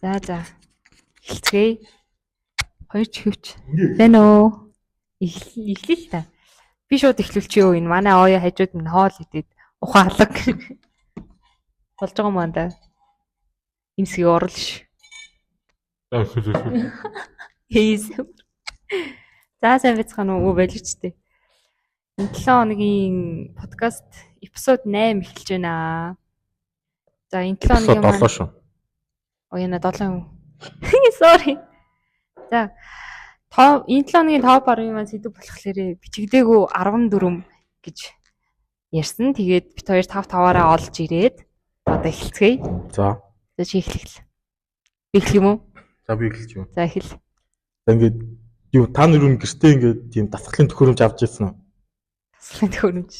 За. Эхэлцгээе. Хоёр чихвч. Байна уу? Эхлэе л та. Би шууд эхлүүлчих юу энэ. Манай оё хажууд минь хоол идэд ухаан алга. Болж байгаа юм аа. Имсгийг оруулж. Хийс. За сайн байцгаана уу байлж тээ. Энэ 7 хоногийн подкаст эпизод 8 эхэлж байна. За энэ 7 хоногийн маань 7 шүү. Яна 7 юм. Sorry. За энэ 7 хоногийн топ 10-ын маань сэдв болохоор бичигдээгүү 14 гэж ярьсан. Тэгээд бит хоёр 5-5-аараа олж ирээд одоо эхэлцгээе. За чи эхлэх. Би эхлэх юм уу? За би эхэлж юм. За эхэл. За ингээд юу та нар юу гэртээ ингээд тийм дасгалын төхөөрөмж авч ирсэн үү? Дасгалын төхөөрөмж.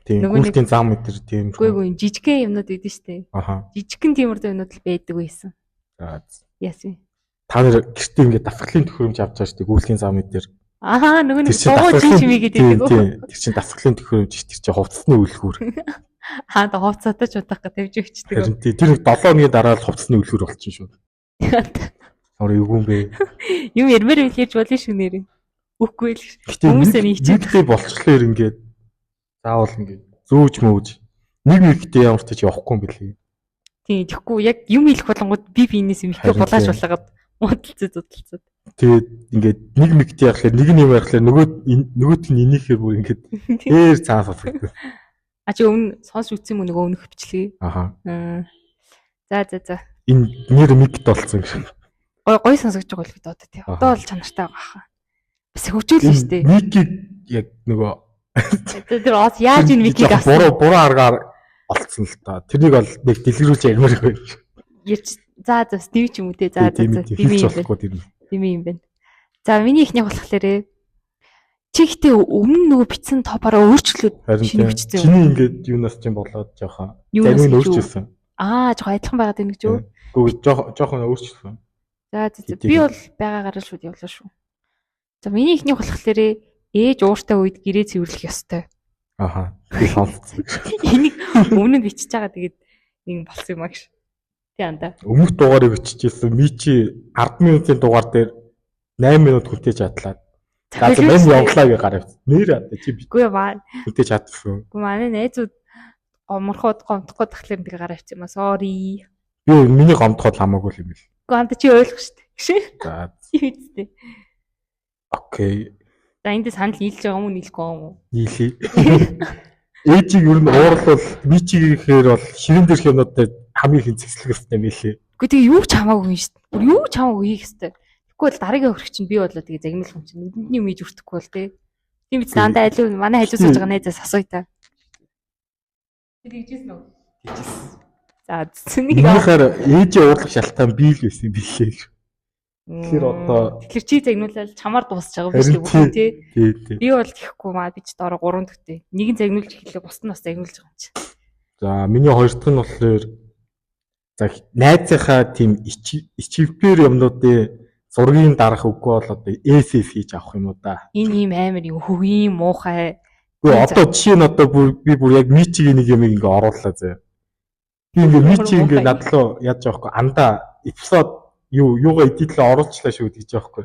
Тийм гүйлтийн зам мэтэр тийм. Үгүй жижигхэн юмнууд өгдөн штэ. Аха. Жижигхэн тиймэрхүү юмнууд л байдаг байсан. За. Яасан. Та нар гэртээ ингээд дасгалын төхөөрөмж авч байгаа штэ гүйлтийн зам мэтэр. Аха нөгөө нэг дуугийн чимээ гэдэг үү? Тийм. Тэр чинь дасгалын төхөөрөмж ш тэр чинь хувцсны үлгүүр. Аа да хувцаатай ч удах гэж тавьж өгчдөг. Тэр 7 хоногийн дараа л хувцсны үлгүүр болчихно шүү. Өөр юу юм бэ? Юм ярмаар хэлж болно шүү нэрээ. Үгүй л хүмүүсээ нэгтэй болчихлоор ингээд заавал ингээд зөөж мөөж нэг нэгтэй ямар ч явахгүй юм бэлээ. Тийм тэгэхгүй яг юм хэлэх болонгод би биенээс юм ихтэй булааж болгоод муудалцаад. Тэгээд ингээд нэг нэгтэй яхахаар нэг нь юм ярихлаар нөгөөт нь инээхээр бүр ингээд ээр цаас авдаг. А чи өмнө сонс үтсэн юм нөгөө өмнөх бичлэгээ. Аха. За. Энэ нэр мигт болсон гэх юм. Гой сонсогдож байгаа л гэдэг одоо тий. Одоо бол чанартай байгаа хаа. Бас хөгжүүлнэ шүү дээ. Микийг яг нөгөө тэр оос яаж энэ микийг авсан? Буруу аргаар олцсон л та. Тэрнийг бол нэг дэлгэрүүлж ярмаар байна. Ярьж за стив ч юм уу те. За. Дими юм байна. За миний ихнийх болохоор чи ихтэй өмнө нөгөө битсэн топороо өөрчлөөд шинэ бичсэн. Чиний ингээд юунаас ч болоод жоохон зарим нь өөрчлөсөн. Жоохон адилхан байгаад байна гэж юу? Үгүй жоохон өөрчлөсөн. За. Би бол байгаагаар л шууд явлаа шүү. За миний ихнийх болохоор ээж ууртай үед гэрээ цэвэрлэх ёстой. Аха. Би сонссон. Энийг өмнө нь бичиж байгаа тэгээд нэг болсон юм аа гэж. Тий анда. Өмнөх дугаарыг бичижсэн. Ми чи 10 минутын дугаар дээр 8 минут хүлээж чадлаа. За мен явглаа гэж гарав. Нэр аа чи бигүй баа. Хүлээж чадсан. Гэхдээ манай найзууд гоморхоод гомдохгүй тахлаар нэг гараа авчих юм аа. Sorry. Би миний гомдоход хамаагүй юм бил. Гэхдээ анда чи ойлгох шүү дээ. За. Ийдтэй. Окей. За энд санал нийлж байгаа юм уу нийлэхгүй юм уу? Нийлээ. Ээжийг ер нь уурлал мичигээр бол ширэн дээрх юмнууд дээр хамгийн их цэцлэх хэрэгтэй мэлээ. Гэхдээ тэгээ юу ч хамаагүй юм шүү дээ. Бүр юу ч хамаагүй хийх хэрэгтэй. Тэгвэл дараагийн хөрөх чинь би болоо тэгээ загимлах юм чинь нүдний юм ийж өртөхгүй бол тээ. Тийм биз дандаа алив манай хажууд сууж байгаа найзаас асууя та. Тэгжсэн үү? Тэгжсэн. За үнэхээр ээжийн уурлах шалтгаан би л байсан билээ. Тэгэхээр одоо чи загнуулаад чамаар дуусч байгаа биш үү тий. Би бол тийхгүй маа би ч доороо 3 төгтэй. Нэг нь загнуулж эхэлээ бус нь бас загнуулж байгаа юм чи. За миний хоёр дахь нь болохоор за найзынхаа тийм ичивпэр юмнуудын зургийг дарах үгүй бол одоо SS хийж авах юм уу да. Энэ ийм амар юм хөвгий муухай. Гэхдээ одоо жишээ нь одоо би бүр яг мичигийн нэг юм ингээ орууллаа зөө. Би ингээ мичи ингээ надлаа яаж яахгүй андаа эпизод юугаа эдитлээ оруулчлаа шүү гэж яахгүй.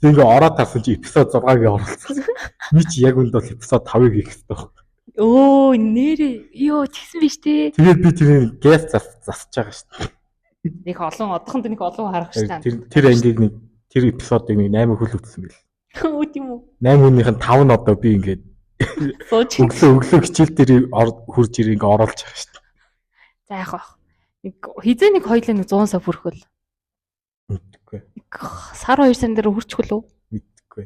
Тэг ингээ ороод тарсан чи эпизод 6-ыг оруулсан. Мичи яг үнд бол эпизод 5-ыг хийх хэрэгтэй байна. Оо нэр ёо тэгсэн биз дээ. Тэгээд би тэрийг гэс засаж байгаа шүү дээ. Нэг олон одохонд нэг олон харах шүү дээ. Тэр ангийг нэг тэр эпизодыг нэг 8 хөл үтсэн бэл. Үгүй тийм үү. 8 хүнийх нь 5 нь одоо би ингээд өглөө хичээл дээр хурж ирээ ингээ оруулж байгаа шүү дээ. За яах вэ? Нэг хизээ нэг хоёлын 100 сая бүрхэл. Мэдгүй. Сар 2 сарын дээр хүрчихгүй лөө? Мэдгүй.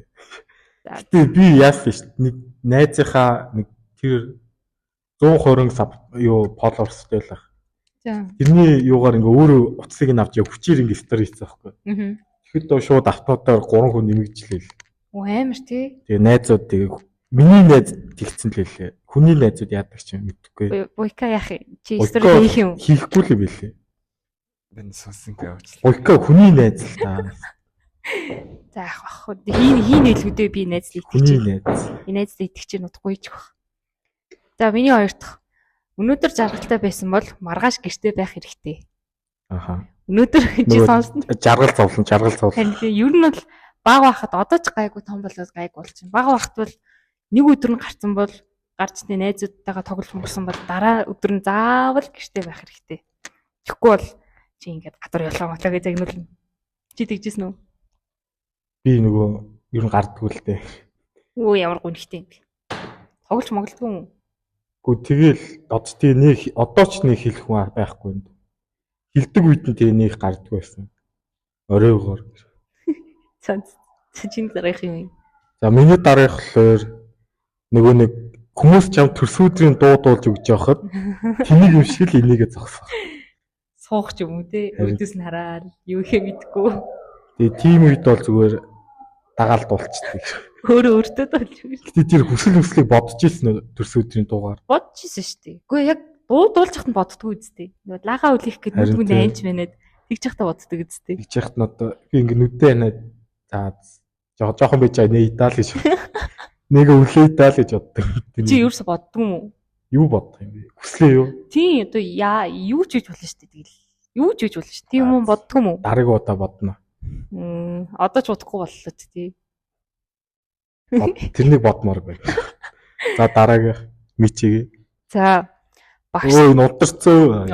Тэгээ би яасан шүү дээ. Нэг найзынхаа нэг тэр 120 followers-тэй л ах. За. Тэрний юугаар ингээ өөрөө утсыг нь авч хүчээр ингээ стори хийсэн байхгүй. Тэгэхэд доо шууд автодоор 3 хүн нэмэгжлээ. Оо амар тий. Тэгээ найзууд тэгээ миний найз тэгсэн л хэлээ. Хүний найзууд яадаг ч юм мэдгүй. Буйка яах юм? Чи стори хийх юм? Хийхгүй л байлээ. Ben сонсонгүй явуулсан. Буйка хүний найз л та. За яах вэ? Хин хэлгүүдээ би найзлаа итгэж. Хүний найз. Энэ найзлаа итгэж чинь удахгүй ч бах. За миний хоёр дахь. Өнөөдөр жаргалтай байсан бол маргааш гэртээ байх хэрэгтэй. Аха. Өнөөдөр чи сонсно. Жаргал зовлон. Харин ер нь бол бага байхад одоо ч гайгүй том болоод гайг болчихно. Бага байхад бол нэг өдөр нь гарсан бол гарч тээ найзуудтайгаа тоглож мөнгөсөн бол дараа өдөр нь заавал гэртээ байх хэрэгтэй. Тэгэхгүй бол чи ингээд гадар ялгаа гэж загнуулна. Чи тэгжсэн үү? Би нөгөө ер нь гардггүй л дээ. Өө ямар гүнхтэй юм бэ? Тоглож моглдгүй юм уу? Тэгэл одоо ч нэг хэлэх хүн байхгүй юм. Хилдэг үед нь тэгээ нэг гардггүй байсан. Оройгоор. Чин дараах юм. За миний дараах болохоор нөгөө нэг хүмүүс чам төрсөдрийн дуу дуулж өгч явахад тэнийг юм шиг л энийгээ зогсох. Суух ч юм уу те. Өөдөөс нь хараад юу ихэ мэдгүй. Тэгээ тийм үед бол зүгээр дагаал дуулцдаг. Өөртөө болж байгаа. Гэтэ тэр хүслийг бодож ирсэн үү төрсөдрийн дуугаар? Бодож ирсэн шүү дээ. Үгүй яг дуулж хахад боддгоо үстэй. Нөгөө лагаа үлээх гэдэг нүдгүй найнч мэнэд тэгж хахта боддог үстэй. Тэгж хахад нь одоо би ингээ нүдээ ханаад за жоохон байж нэ идал гэж. Нэг өвлөө идал гэж боддог. Чи юурс боддгоо юм уу? Юу бодох юм бэ? Хүслээ юу? Тийм одоо юу ч хийж болно шүү дээ. Тэгэл юу ч хийж болно шүү. Тийм юм боддгоо юм уу? Дараг удаа бодно. Одоо ч удахгүй боллоо тий. Тэрнийг бодмоор байна. За дараагийн мичиг. За багш. Өө нударцөө.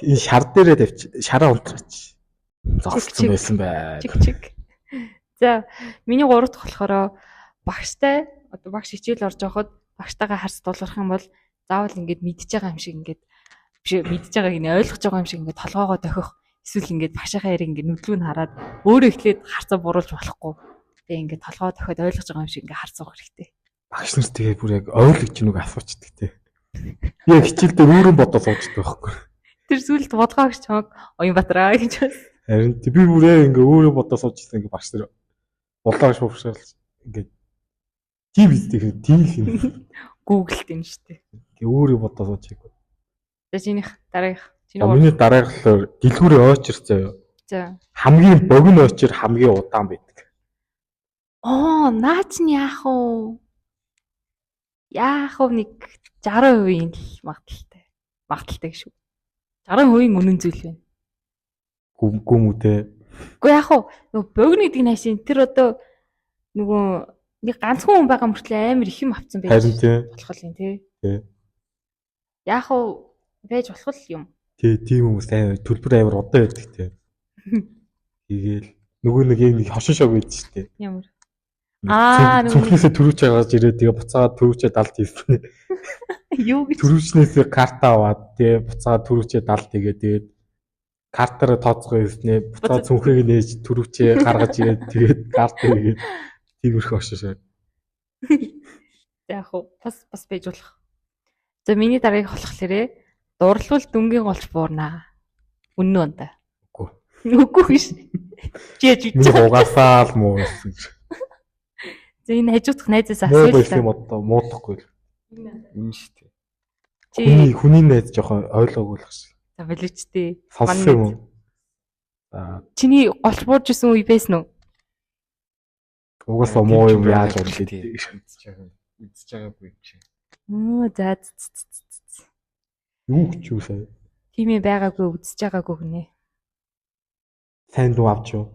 Энэ шар дээрээ тавьчих. Шараа унтраач. Зогссон байсан бай. Чиг. За миний 3 дахь болохоор багштай одоо багш хичээл орж явахад багштайгаа харс дуулгах юм бол заавал ингэж мэдж байгаа юм шиг ингэж биш мэдж байгааг нь ойлгож байгаа юм шиг ингэж толгоогоо дохих эсвэл ингэж багшийнхаа яриг ингэж нүдлгүй нь хараад өөрөө эхлээд харцаа буруулж болохгүй. Тэгээ ингэж толгоо дохиод ойлгож байгаа юм шиг ингэж харцах хэрэгтэй. Багш нар тэгээ бүр яг ойлгож нүг асуучдаг те. Би яг хичээл дээр өөрөө бодоод суучдаг байхгүй. Тэр сүлд бодлогоо гэж чамаг Оюнбаатараа гэж байна. Харин би бүр яг ингэ өөрөө бодоод суучсан ингэ багш нар бодлоо шууршаал ингэ тийм биздэх тийм юм. Google тийм шүү дээ. Ингээ өөрөө бодоод суучдаг. За чинийх дараагийнх. Миний дараагаар дэлгүүрийн ойчир заяа. За. Хамгийн богино ойчир хамгийн удаан байдаг. Наач нь яах вэ? Яах вэ нэг 60% л магадaltaй. Магадaltaй шүү. 60% үнэн зүйл байна. Гүмүтэй. Уу яах вэ? Нөгөө богино гэдэг нь хаашийн тэр одоо нөгөө нэг ганцхан хүн байгаа мөртлөө амар их юм авцсан байж. Харин тий. Болох юм тий. Тий. Яах вэ? Байж болох юм. Тий, тийм хүмүүс амар төлбөр амар удаан байдаг тий. Тэгээл нөгөө нэг юм хошин шог байдаг шүү дээ. Ямар? Цүнхнээсээ төрүүч гаргаж ирээд тэгээ буцаагаад төрүүчээ далд хийсэн. Юу гэж? Төрүүчнээсээ карта аваад тэгээ буцаагаад төрүүчээ далд тэгээд картаараа тооцгоо хийснээ буцаад цүнхийг нээж төрүүчээ гаргаж ирээд тэгээд карта хийгээд тиймэрхүү хошин шог. Яг бас байж болох. За миний дараагийн болохоор дурлал дүнгийн голч буурнаа. Үнэн үү та? Үгүй биш. Чи яж би угаасаа л муу гэсэн. За энэ хажуудах найзаас асууя. Муу байсан юм одоо муудахгүй л. Энэ шүү Хүний дээ. хүний найз жоохон ойлгоогүй л гэсэн. За боловч тээ. Сонссон юм уу? За чиний голч буурж исэн үе байсан уу? угаасаа муу юм яаж орлоо. Үзэж байгаагүй чи. За. Юу ч юу сая. Тийм ээ байгаагүй үзэж байгаагүй гинэ. Сайн дуу авч юу?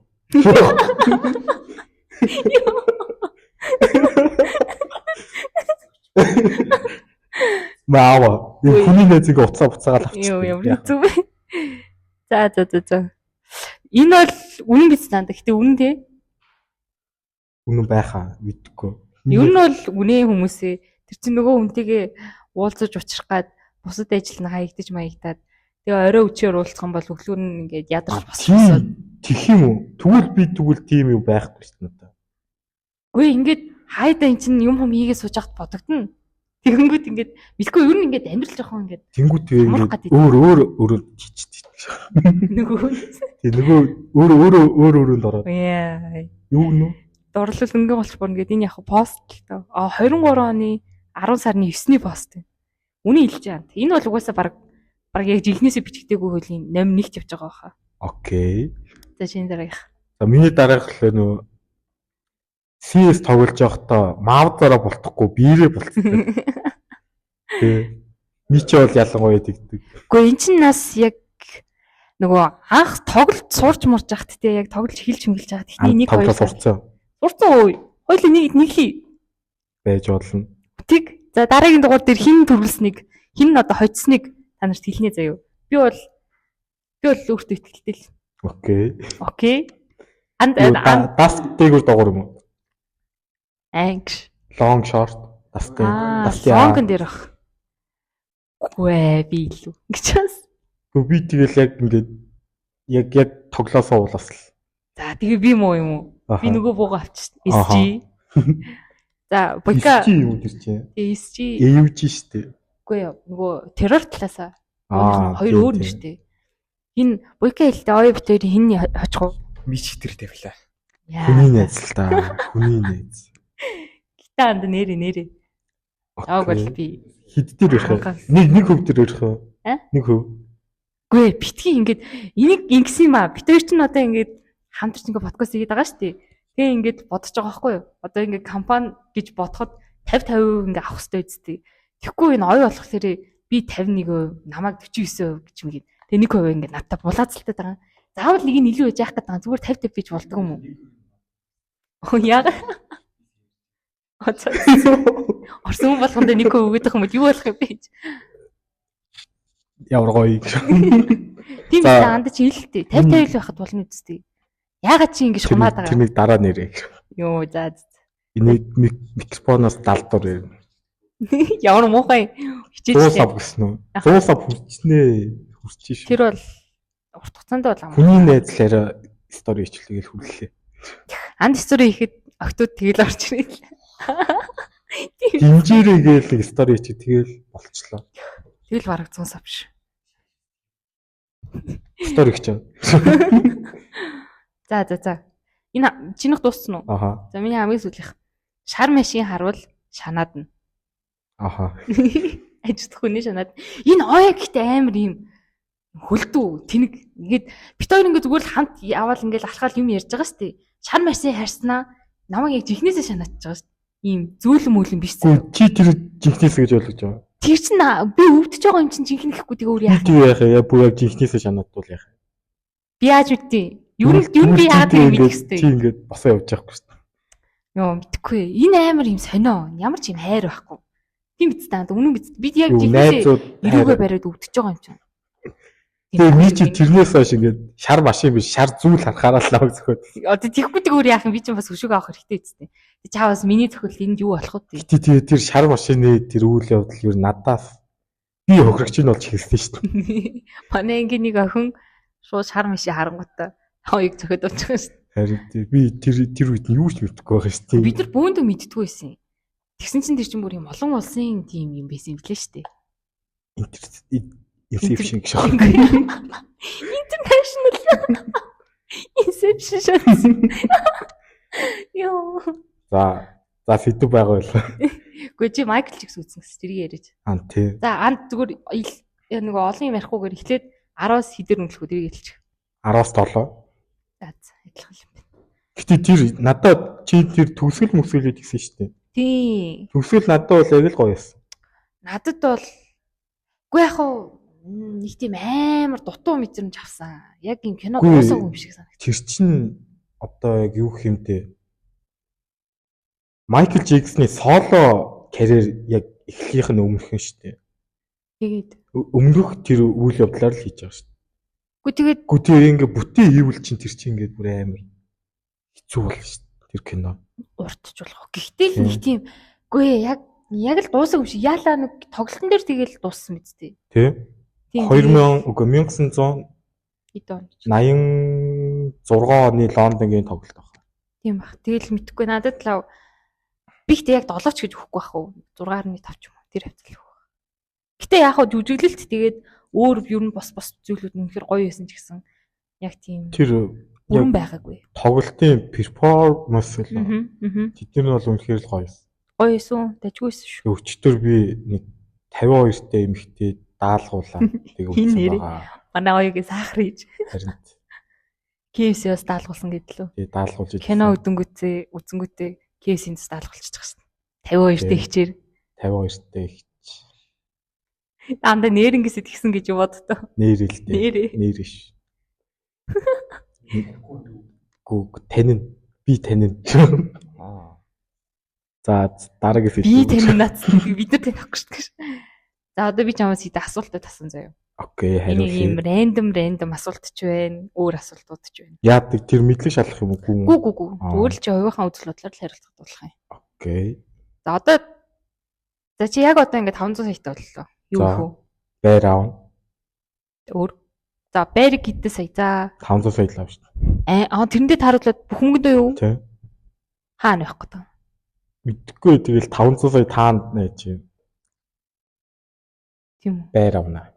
Маава. Энэ хүний найзыг буцаагаад авчихсан. Ямар зүв. За. Энэ бол үнэн биз даа. Гэтэ үнэн тий. Үнэн байхаа мэдгүй. Ер нь бол үнэ хүмүүсээ тэр чинь нөгөө хүнтэйгээ уулзаж учрах гад бусад ажил нь хаягдаж маягдаад тэгээ орой өчөөр уулзах юм бол өглөө нь ингээд ядарч босчихсон. Тих юм уу? Тэгвэл тийм юм байхгүй шүү дээ. Үгүй ингээд хайда эн чинь юм хийгээ сууж хат бодогдно. Тэгэнгүүт ингээд мэдгүй ер нь ингээд амьдрал жоохон ингээд тэнгүүт ингээд өөр чичтэй. нөгөө өөрөнд ороод. Яа. Юу нөө? Дурлал өнгийн голч буурна гэдэг энэ яг пост л тоо. 23 оны 10 сарны 9-ний пост байна. Үний хэлж байгаа. Энэ бол угаасаа баг яг жинхнээсээ бичигдээгүй хуулийн номер 1-т явж байгаа хаа. Окей. За шинэ дараах. За миний дараах л нөө CS тоглож явахдаа маавдараа болтохгүй биерээ болцсон. Тэ. Мичи бол ялангуяа дэгдэг. Гэхдээ эн чинь нас яг нөгөө анх тоглолт сурч мурж ахт те яг тоглож хэлж мэлж ахт ихний нэг хоёр сурцсан сурцсан ой. Хоёул нэг хий байж болно. Тэг. За дараагийн дугаар дээр хин төрүүлснийг хин одоо хоцсныг та нарт хэлнэ заяа. Би бол өөртөө итгэлтэй л. Окей. Даст дээгүүр доогор юм уу? Ангш. Long short. Даст Лонгон дээр ах. Гүй би илүү. Гичээс. Би тэгэл яг ингээд яг тоглоосоо уулаас л. За тэгээ би муу юм уу? Би нөгөө бууга авчихсан. SG. За Бойка SG юу тэр чинь? SG. Эвж штэ. Үгүй нөгөө террор талаасаа. Хоёр өөр нь штэ. Энэ Бойка хэлтэй ой битээр хин хожих уу? Мич хитэр тавилаа. Хүний найз л та. Хүний найз. Гитаа анд нэрээ. Ааг бол би хэд дээр ирэх вэ? Нэг хөв дээр ирэх вэ? Нэг хөв. Гүй битгий ингээд энийг ингэсэн юм аа. Бид хоёр ч н одоо ингээд хамтарч ингээд подкаст хийгээд байгаа шүү дээ. Тэгээ ингээд бодож байгаа байхгүй юу? Одоо ингээд компани гэж бодоход 50% ингээд авах хэрэгтэй үстэй. Тэгэхгүй энэ ой болохоор би 51%, намайг 49% гэж мгээд. Тэгээ 1% ингээд надтай булаацалтай байгаа. Заавал нэг нь илүү яж яах гэдэг зүгээр 50-50 бийж болдгоо юм уу? Яг Орсон болгонд 1% өгөх юм бол юу болох юм бэ? Ямар гоё. Тийм ээ анд чи хэлэлтэй 50-50 байхад болно үстэй. Яагаад чи ингэж хумаад байгаа? Тэрнийг дараа нэрээ. Йоо за. Энийг микрофоноос далдуур юм. Ямар муухай хичээж сав гэсэн үү? 100 сав хүрчээ шүү. Тэр бол урт хугацаанд бол ам. Хүний найзлаараа стори хийчихлээ хүрлээ. Анд стори хийхэд октод тэгэл орж ирээ. Динжирээ гээл нэг стори хийчих тэгэл болчлоо. Тэгэл бараг 100 сав ш. Стори хийч. За. Энэ чинийх дууссан уу? За миний хамгийн сүүлийнх. Шар машин харвал шанаад нь. Ажид хүний шанаад. Энэ ой гэхдээ амар юм хөлдөө тэнэг ингээд бит хоёр ингээд зүгээр л хамт яваал ингээд алхаал юм ярьж байгаа штэ. Шар машин харснаа намайг яг жихнээсээ шанаадж байгаа штэ. Ийм зөөлөн мөөлөн биш зэ. Чи тэр жинхнээс гэж ойлгож байгаа. Тэр чин би өвдөж байгаа юм чин жинхнэ гэхгүй тэгээ өөр яах. Би яах яа бүр яг жинхнээсээ шанаадвал яах. Би яаж үтээ. Юу би яагаад юм мэдэх хэвтэй. Чи ингээд босоо явж байхгүй штэ. Йоо мэдхгүй. Энэ амар юм сонио. Ямар ч юм хайр байхгүй. Тийм биз дээ. Үнэн биз. Бид яг жинхнээсээ ирүүгээ бариад өвдөж байгаа юм чинь. Тэгээ би чи тэрнээс хойш ингээд шар машин биш шар зүйл харахаараа л авах зөхөд. Одоо тийхгүй өөр яах юм би чинь бас хөшөг авах хэрэгтэй үстэй. Тэг чаавас миний зөвхөл энд юу болох вэ? Тэгээ тэр шар машины тэр үйл явдал юу надаас би хохирогч нь болж хэлсэн шүү дээ. Манай ангийн нэг охин шууд шар машин харангуйтай хоёуг зөхөд очихсан шүү дээ. Харин би тэр үед нь юу ч мэдэхгүй байгаа шүү дээ. Бид нар бөөндөө мэддэггүй байсан. Тэгсэн чинь тэр чинь бүр юм олон улсын тим юм байсан юм блэ шүү дээ. Inception гэж байна. International Inception шээ. Йоо. За фидүү байгаа байлаа. Гэхдээ чи Майкл Джексон үзсэн гэсэн тэрийг яриач. Тий. За анд зүгээр нэг олон юм ярихгүйгээр эхлээд 10-аас хэдэр үнэлэх үү тэрийг хэлчих. 10-аас 7. За адилхан юм байна. Гэтэ тэр надад чи тэр төгсгөл мөсгөлээд гисэн шүү дээ. Тий. Төгсгөл надад бол яг л гоё байсан. Надад бол үгүй яг нэг тийм амар дутуу мэдрэмж авсан. Яг юм кино дуусаагүй юм шиг санагдав. Тэр чинь одоо яг юу хэмтэй Майкл Джексоны соло карьер яг эхлэхийнх нь өмнөх нь шүү дээ. Тэгээд өмнөх тэр үйл явдлаар л хийж байгаа шүү дээ. Гү тэр ингээ бүтэн ийвэл чинь тэр чинь ингээ бүр амар хэцүү болно шүү дээ. Тэр кино. Уртж болох. Гэхдээ л нэг тийм яг л дуусаагүй юм шиг. Яалаа нэг тоглолтын дээр тэгэл дууссан биз дээ. Тий. 1986 оны Лондонгийн тоглолт баг. Тийм баг. Тэгэл мэдхгүй надад л би ихтэй яг 7 ч гэж өгөхгүй бах уу. 6.5 ч юм уу. Тэр хавцал өгөх. Гэтэ яг хаа жүжиглэлт тэгээд өөр ер нь бос зүйлүүд үнэхээр гоё байсан ч гэсэн яг тийм тэр бүрэн байгаагүй. Тоглолтын перформанс л. Тэдний бол үнэхээр л гоё байсан. Гоё байсан. Дажгүйсэн шүү. Өчтөр би нэг 52-тэй эмэгтэй даалгуулаа. Тэгээ үзсэн байгаа. Манай оёгийн сахар хийж. Харин KFC-с даалгуулсан гэдлөө. Тэгээ даалгуулж кино үзэнгүүтээ KFC-с даалгуулчих шээ. 52-тэй хичээр. 52-тэй хич. Анда нээрэнгээс тэгсэн гэж боддоо. Нээрэлтэй. Нээрээ. Нээрэж. Гүг танин. Би танин. Аа. За дараагийн Би тань наац бид нар тань авахгүй шүү дээ. За одоо би чамаас хэд асуултад тасан заяа. Окей, Энэ ийм хариулъя. рандом асуулт ч байна. Өөр асуултууд ч байна. Яадаг тэр мэдлэг шалах юм уу? Гүү. Зүгээр л чи хувийнхаа үзэл бодлоор л хариулцах болох юм. Окей. За одоо за чи яг одоо ингээд 500 саятай боллоо. Юу За. хөө? Байр аав. Өөр. За байрыг хэдэн сая? За 500 сая л авч шүү. тэрэндээ тааруулаад бүх мөнгөдөө юу? Тэ. Хаана явах гэдэг. Мэдхгүй тэгэл 500 сая таанд нээж юм. Тийм үү. Байр авна.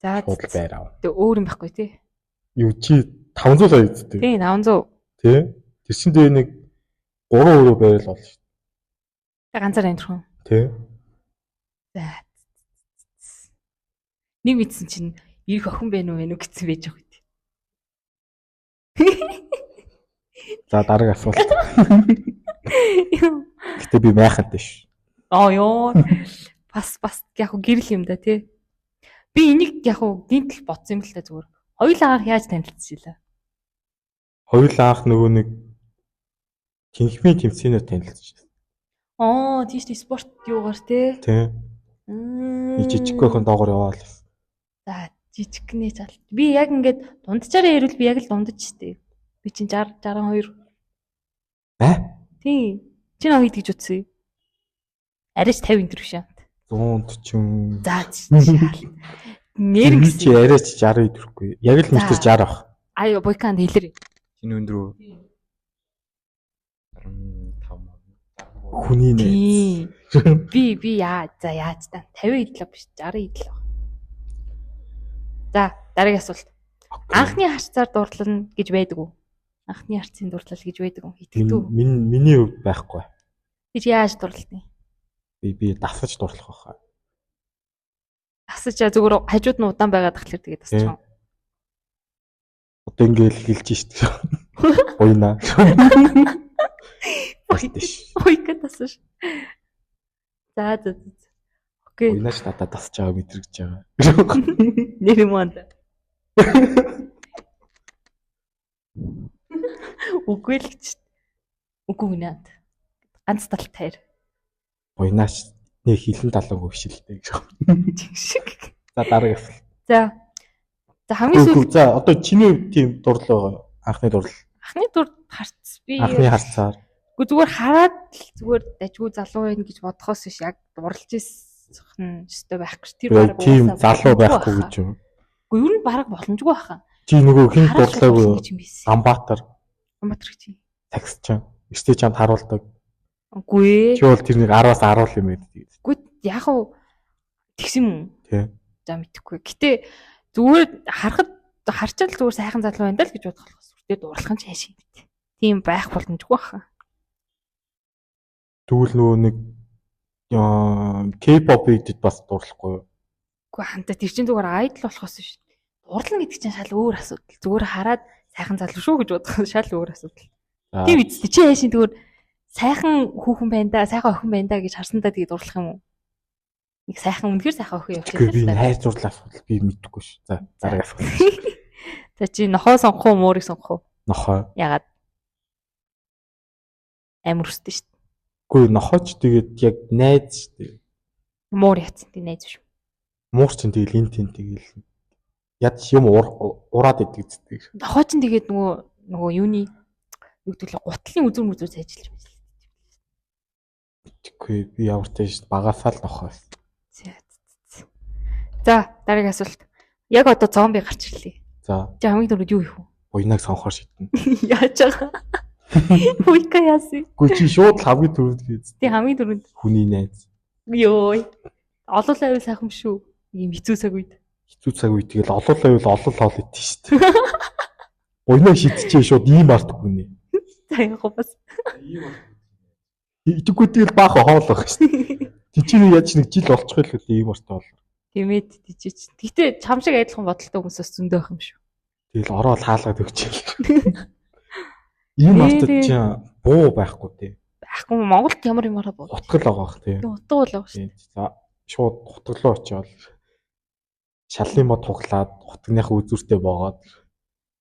За Худал байр аав. тэгээ өөр юм байхгүй тий. Юу чи 500 сая үсттэй. Тий 500. Тэ? Тэр чинь дээр нэг 3 өрөө байр л болно шүү. Ганцаар амжирхан. Тэ? За. Нэг мэдсэн чинь ирэх охин байна уу гэсэн байж байгаа үү. За дараагийн асуулт. Гэтэ би майхантай ш. Ёо. Бас яг гэрэл юм да тий. Би энийг яг гинтл бодсон юм л та зүгээр. Хоёулаа анх яаж танилцчихлаа? Хоёул анх нөгөө нэг тэнхмийн тэмцээнээр танилцчихсан. Тийш тий спорт юугаар тий. Тэ? Би жижигхэн доогоор яваал. За жижигхний цал. Би яг ингээд дунджаараа ирвэл би яг л дундаж штэ. Би чинь 60 62. Тий. Чи нөө хэд гэж утсан? Арайч 50 энэ төр биш юм. 140. За. Нэр би чи арайч 60 идэхгүй. Яг л метр 60 ах. Ай бойканд хэлэр. Чиний өндөр үү? 15. Хүний нэ. Би яаж та 50 идлээ биш 60 идлээ. За дараагийн асуулт. Анхны харцаар дурлал гэж байдаг уу? Анхны харцын дурлал гэж байдаг уу? Итгэдэг үү? Миний хувьд байхгүй. Тэр яаж дурлалт? Би дасгаж дурлах байхаа. Асаж зүгээр хажууд нь удаан байгаад тахлаар тэгээд тасчих. Одоо ингээл хэлж штэ. Уйна. Ойка тасаш. За. Окей. Уйнаш надад тасч байгаа мэдрэгж байгаа. Нэр юм аа. Үгүй л гэж. Үгүй наад. Ганц тал тайр. Уйнаш нэг хилэн талан хөвшилтэй гэж. Шиг. За дараагийн асуулт. За хамгийн сүүл. За одоо чиний хувьд тийм дурлал байгаа. Анхны дурлал. Анхны дур харц би. Анхны харцаар. Гэхдээ зүгээр хараад л зүгээр дажгүй залуу байх гэж бодхоос биш яг дурлж ирсэн өстой байх гэж тэр баг тийм залуу байхгүй гэж юу? Гэхдээ ер нь баг боломжгүй байхаа. Чи нөгөө хин дурлаагүй Амбатар. Амбатар гэж. Такс ч өстэй чамд харуулдаг. Үгүй ээ. Чи бол тэр нэг 10-аас 10 юм байдаг. Үгүй яг уу тэгсэн юм. Тий. За мэдхгүй. Гэтэ зүгээр харчаал зүгээр сайхан залуу байна даа л гэж бодох болохоос үрдээ дуурлах нь ч хайшиг мэт. Тийм байх боломжгүй байхаа. Тэгвэл нөгөө нэг K-pop-ид бас дуурлахгүй юу? Үгүй хамтаа тэр чинь зүгээр айдл болохоос биш. Дуурлана гэдэг чинь шал өөр асуудал. Зүгээр хараад сайхан залуу шүү гэж бодох шал өөр асуудал. Тийм үстэй чи яашин зүгээр сайхан хүүхэн байна да, сайхан охин байна да гэж харсандаа тэгээ дурлах юм уу? Нэг сайхан үнэхээр сайхан охин явчихсан л да. Би хайр дурлал асуудал би мэдэхгүй ш. За дараагийн асуулт. За чи нохоо сонгох уу, муурыг сонгох уу? Нохоо. Ягаад? Амар өстэй ш. Үгүй нохооч тэгээд яг найз штэ. Муур яцсан тий найз биш. Муур чинь тэгэл эн тэн тэгэл яд юм ураад идэг зүтдэг. Нохоо чинь тэгээд нөгөө юуны юу гэдэг л гутлын үзүр сайжилж байна. Мэдхгүй би ямар ч багасаа л нохоо. За дараагийн асуулт. Яг одоо зомби гарч ирлээ. За. Чи хамгийн түрүүд юу их вэ? Уйнаг сонхоор шиднэ. Яаж байгаа? Уйка яасан. Гү чи шууд л хамгийн түрүүд гээз. Тий хамгийн түрүүд хүний найз. Йой. Олоолаа байвал сайхан шүү. Ийм хэцүү цаг үед. Хэцүү цаг үед тэгэл олоолаа байвал олол хоол ит шүү дээ. Уйнаг шидчихээ шууд ийм артгүй нэ. За яг бас. Итгэхгүй тэгэл баах хоол байх шүү дээ. Тичийн яаж нэг жил олцох байлгүй ийм арт бол. Тэмээд тийч. Гэтэ чам шиг адилхан бодолтой хүмүүсээс зөндөө байх юм шүү. Тэгэл ороод хаалгаад өгчээ. Ийм артд чи буу байхгүй тий. Байхгүй Монголд ямар юмараа бод. Утгал байгаа бах тий. Утгал байгаа шүү. За шууд хутглуу очиод шаллын мод хуглаад хутгныхаа үзүүртээ боогоод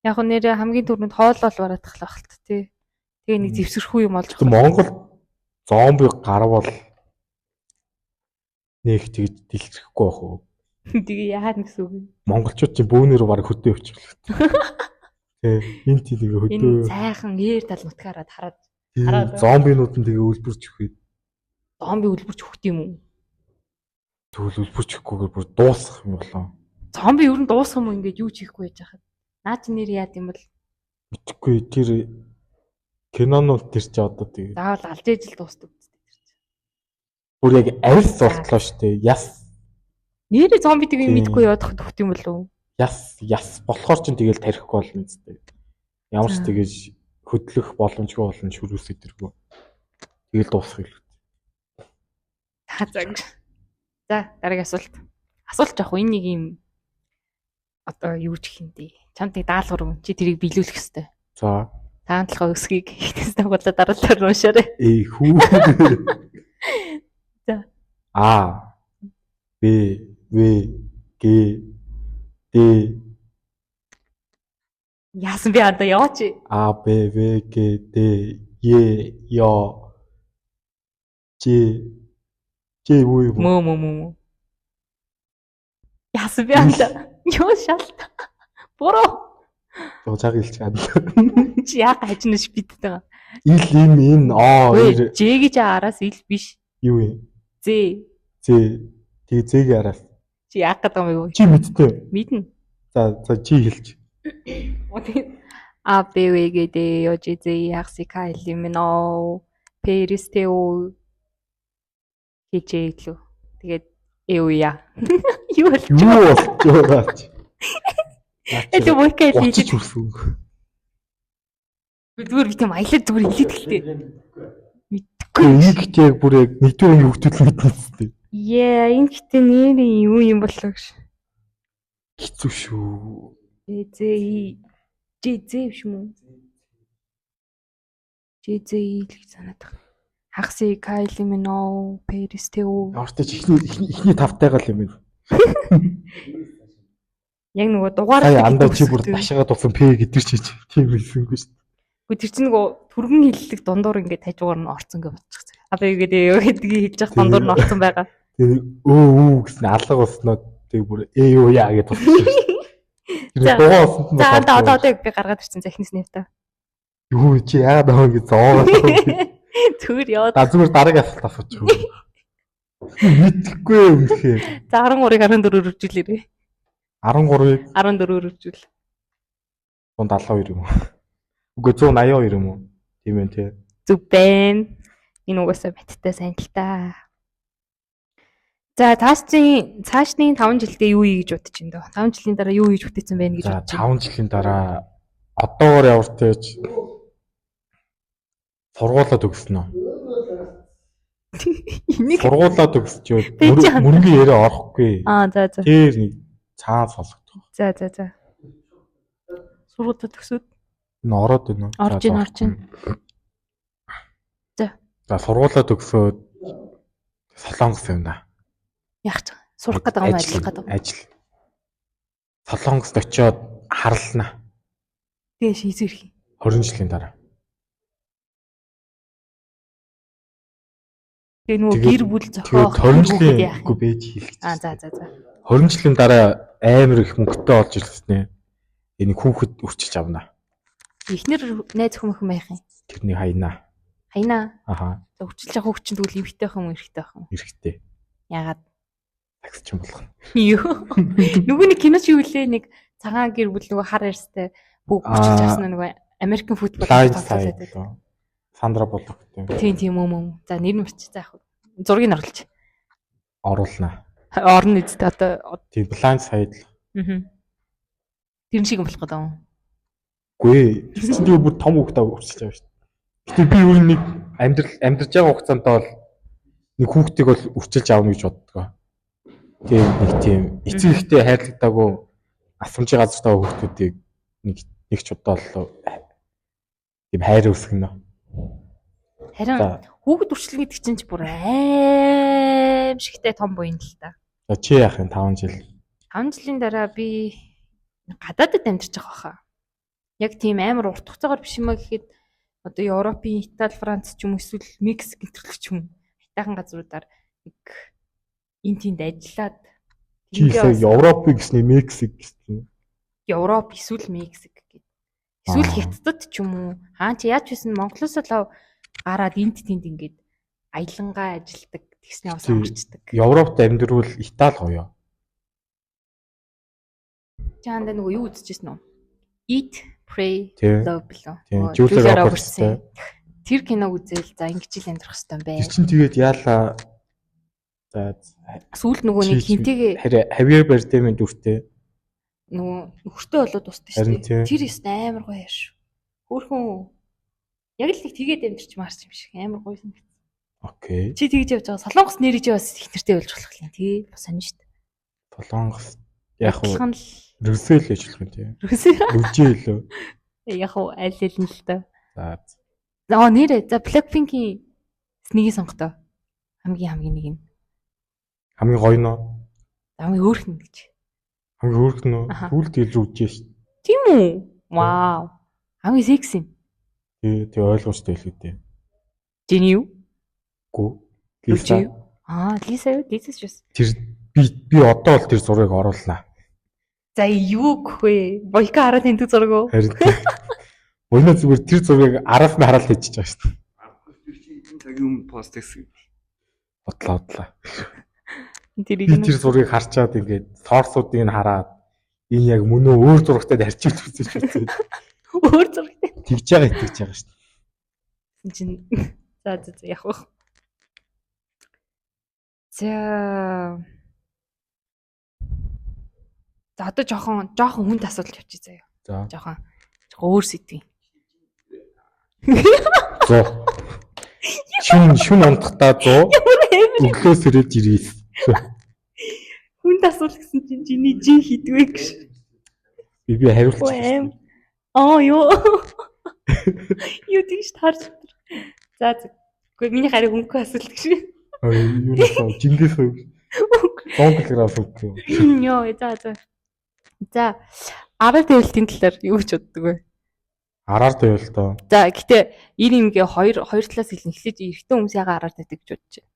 Яг нь нэрээ хамгийн түрүүнд хоолол бараад тахлах хэлт тий. Тэгээ нэг зэвсэрхүү юм болж Монгол зомби гарвал нэг тэгж дэлгэрэхгүй байх уу? Тэгээ яагаад гэсэн үг. Монголчууд чинь бөөнөрөө баг хөдөө өвчлөө. Тэ энэ тийм нэг Энэ хөдөө сайхан ээр тал нутгаараа хараад зомбинууд нь тэгээ үлбэрч өгөхөд зомби үлбэрч өгт юм уу? тэгвэл үлбэрч өгөхгүйгээр бүр дуусах юм болоо. Зомби ер нь дуусах юм ингээд юу ч хийхгүй яж хахад. Наа чи нэр яад юм бол Мэдхгүй тэр кинонууд тэр чи одоо тэгээ заавал алж ижил дуустдаг үстэй тэр чи. бүр яг арьс болтлоо штэ. Яс Нэрээ зомби тийг мэдгүй явах төгт юм болов уу? яс болохоор ч тэгэл тарихгүй болно зү. Ямар ч тэгэж хөдлөх боломжгүй болно шүрүүсэй тэргүй. Тэгэл дуусах юм. За дараагийн асуулт. Асуулт жоох энэ нэг юм одоо юу ч хинтээ. Чамд нэг даалгавар өгөн чи тэрийг биелүүлэх ёстой. За. Таантлахаа өсгийг ихнээс дагуулаад дараалал уншаарай. Хүү. За. А Б В Г Д Яасан би одоо яваач. А Б В Г Д Е Ё Ж юу Мөө. Яасан би одоо юу шалт. Буруу. Зог илч гад. Чи яг хажнаш бидтэй. Ил им ин Ж гэж араас ил биш. юу юм? З. Тэгээ зэгийн араас. Чи яг гэдэг юм юу? Чи мэдтээ. Мэднэ. За чи хэлж. А Б В Г Д О Ж З Х К Л М Н О П Р С Т У хичээлүү. Тэгээд эвя. Юу болж байгаа ч. Это вокал хийж хүрсэн. зүгээр би тийм аялал зүгээр хэлээд гэлтэй. Мэдхгүй. Нэг яг бүр яг нэгдүгээр анги хөвгтөл мэднэ үстэй. Яа, энэ гэтээ нэрийн юу юм болоо гэж. Хэцүү шүү. Ж биш юм уу? Ж гэж санаад байна. Хагсыг Кайли Мино, Перистеу. Ямар ч ихний тавтайгаа л юм байна. Яг нөгөө дугаараа андаа чи бүр ташаага тулсан П гэдэр чи тийм хэлсэнгүй шүү. Гэхдээ тэр чинь нөгөө түргэн хиллэг дундуур ингээд хажуугаар нь орцсон гэж бодчих. Одоо юу гэдгийг хэлж явах дундуур нь орцсон байгаа. Тэгээ өө гэсэн алга болсноо тэгээ бүр юу яа гэж тулчихсан. Тэр дугаа болсонд нь одоо би гаргаад ирсэн захинс нэвтэ. Юу чи яагаад байгаа ингэ зовоо. Түр яваад. Зүгээр дараагийн асуулт асуучих. Мэдхгүй юм гэхээр. За 13-ыг 14-өөр үржүүлээрэй. 13-ыг 14-өөр үржүүл. 172 юм уу? Үгүй 182 юм уу? Тийм ээ тий. Зүг байна. Энэ угаасаа биттэй сайн л та. За цаашны 5 жилдээ юу хийж бодож байна дөө? 5 жилийн дараа юу хийж бүтээсэн бэ гэж бодож байна. 5 жилийн дараа одоогоор явартайж сургуулаа төгснө. Сургуулаа төгсчөөд мөрөнгө яриа орохгүй. За. Тэр нэг цаа сонсогдох. За. Сургуулаа төгсөөд энэ ороод байна уу? Орж ийн. За сургуулаа төгсөөд Солонгос явна. Яах ч сурах гэдэг юм ажиллах гэдэг. Ажил. Солонгост очиод харлана. Тэгээ шийдвэр хий. 20 жилийн дараа. Тэгээ нөгөө гэр бүл зохиох 20 жилийн үгүй бэж хийх. За. 20 жилийн дараа амар их мөнгөтэй олж ирснэ. Энэ хүүхэд үрчилж авна. Эхнэр найз хүмүүс байх юм. Тэрний хайнаа. Аха. За үрчилж авах хүүхд чинь тэгвэл эвхтэй байх юм уу, эрэгтэй байх юм? Эрэгтэй. Яагаад? Таксч юм болох. Юу? Нөгөө нэг киноч юу лээ нэг цагаан гэр бүл нөгөө хар ярьстай бүгд үрчилж авсан нөгөө Америкэн футбол тоглолт. Сандра Буллок гэдэг. Тийм юм. За нэр нь марч заах. Зургийг оруулж. Оруулна. Орно үстэ одоо. Тийм Blind Side л. Тэр шиг юм болох гэдэг. Үгүй. Тэр чинь бүр том хүүхдээ үрчилж байгаа шүү дээ. Гэтэ би өөр нэг амьдраж байгаа хугацаанд бол нэг хүүхдийг бол үрчилж аавна гэж боддгоо. Тийм нэг тийм эцэг ихтэй хайрлагдаагүй асамжийн газар таа хүүхдүүдийг нэг ч удаа тийм хайр үүсгэнэ. Харин хүүхэд үрчлэл гэдэг чинь ч бүр аимшигтай том буян л та. За чи яах юм 5 жил. 5 жилийн дараа би гадаадд амьдарч байгаа хаа. Яг тийм амар урт хугацаагаар биш юм а гэхэд одоо Европын Итали, Франц ч юм уу эсвэл Мексик гэнтрэх ч юм уу хайтахан газруудаар нэг эн тэнд ажиллаад Чи сая Европ гэсний Мексик гэсэн. Европ эсвэл Мексик гэдэг. Эсвэл Аа. Хятадд ч юм уу. Хаан чи яаж байсан Монголоос л гараад энд тэнд ингээд аялангаа ажилдаг тэгснээ бас амарчдаг. Европт амьдрал Итали гоё. Чаанда нөгөө юу үзчихсэн үү? Eat, Pray, Тийм. Love билүү? Тийм, Нөгөө Julia Julia Roberts-тэй. Roberts-тэй. Тэр киног үзэл за ингэж л амьдрах хэрэгтэй юм Тэр байна. чинь тэгээд яалаа. За Сүүлд нөгөө нэг хинтэйгээ Хавьер Бардемийн дүртэй. нөгөө нөхөртөө болоод тустай Харин шүү тийм. дээ. Тэр ёс амар гоё яаш. Хөөхөн. Яг л нэг тэгээд амьдэрч марч юм шиг амар гоё санагд. Окей. Чи тэгж явж байгаа. Солонгос нэрэж бас их нэртэй болж болох юм тий. Бас сонь шүү дээ. Солонгос яг уу Адилхан л рүсэл гэж болох юм тийм. Рүсээ. Рүжээ лөө. Яг уу аль аль нь л доо. За Нэрээ. За Blackpink-ийн снийг сонготой. Хамгийн нэг нь. хамгийн гоё нөө. Хамгийн өөрхөн гэж. Хамгийн хөөрхөн нөө. Аха. Түл тэгэл рүжээ шүү. Тийм үү? Вау. Хамгийн секси. Тэг ойлгомжтой л үү. Жини юу? Гү. Рүжээ Лиса. юу? Лиса юу? Лисас ч бас. Тэр би одоо бол тэр зургийг оруулнаа. За юу гэх вэ? Бойко хараад тэндэг зураг уу? Харин өнөө зүгээр тэр зургийг араас нь хараад хийчихэж байгаа шүү. Тэр чи энэ цагийн өмнө пост хийсэн. Бодлоо. Тэрийг Би тэр зургийг харчаад ингээд сорсуудыг нь хараад энэ яг мөн үү өөр зурагтай арчиж үзэж үзсэн. өөр зурагтай. Тэгж байгаа шүү. Чин за яг уу. За одоо жоохон хүнд асуудал явчих заяа. За. Жоохон өөр сэдвээ. 100. Шүн ондохтаа 100. Өглөөс ирээд 99. Хүнд асуулт гэсэн чинь чиний жин хідвэ гэж. Би хариулчих. Юу. Юу тийш тарж. За. Гэхдээ миний хариг хөнгө асуулт гэж. Юу нэ жингээс Монголоос үг. Йоо, за. За, араа тавилтын талаар юу гэж боддог вэ? Араар тавил тоо. За, гэтээ энэ юмгээ хоёр талаас хэлнэ. Эхлээд эрэгтэй хүмүүс яга араар тавьдаг гэж бодож байна.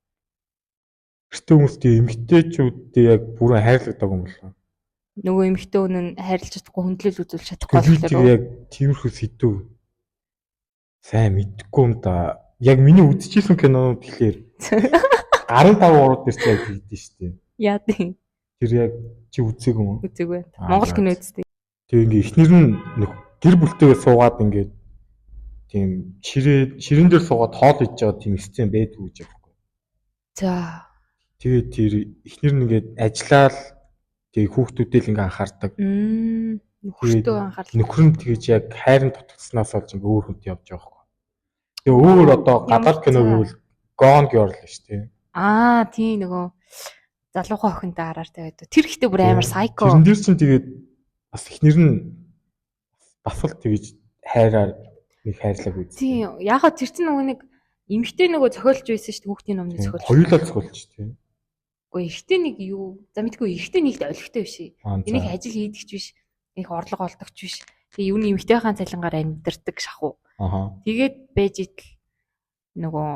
Эртөө хүмүүстэй эмгтээчүүдтэй яг бүрэн хайрлагдаг юм болоо. Нөгөө эмэгтэй хүн нь хайрлаж чадахгүй хөндлөл үзүүлж чадахгүй Би болохоор яг тиймэрхүү сэдв сайн мэдгүй юм да. Яг миний үзчихсэн кинонууд тэгэхээр 15 урууд дээр ч яг хийдэж штеп. яа тийм Тэр яг чи үзег юм уу? үзээгүй. Монгол кино үздэг. Тэг ингээ эхнэр нь гэр бүлтэйгээ суугаад ингээ тийм ширээн дээр суугаад хоол идж байгаа тийм сцен байдгүй гэж байна. За. Тэгээд тэр эхнэр нь ингээ ажиллаад тэг хүүхдүүдээ л ингээ анхаардаг. Нөхөртөө анхаарал. Нөхөр нь тэгэж яг хайрын дутагцснаас болж ингээ өөр хүнтэй явж байгаа хөө. Тэгээ өөр одоо гадаад кино гэвэл Gone Girl шүү дээ. Тийм нөгөө залуухан охинтой араар тавиад. Тэр ихтэй бүр амар сайко. Тэрэн дээр чинь тэгээд бас эхнэр нь бас л тэгэж хайраар нэг хайрлаг үз. Тийм. Ягаад тэр чинь нөгөө нэг эмэгтэй нөгөө зохиолж байсан шүү дээ хүүхдийн номны зохиолч. Хоёулаа зохиолч тийм. Гэхдээ ихтэй нэг юу? За мэдгүй ихтэй нэгт олигтой биш. Энийг ажил хийдэгч биш. Их орлого олдогч биш. Тэгээ юу нэг эмэгтэйхэн цалингаар амьдэрдэг шахуу. Тэгээд байж идэл нөгөө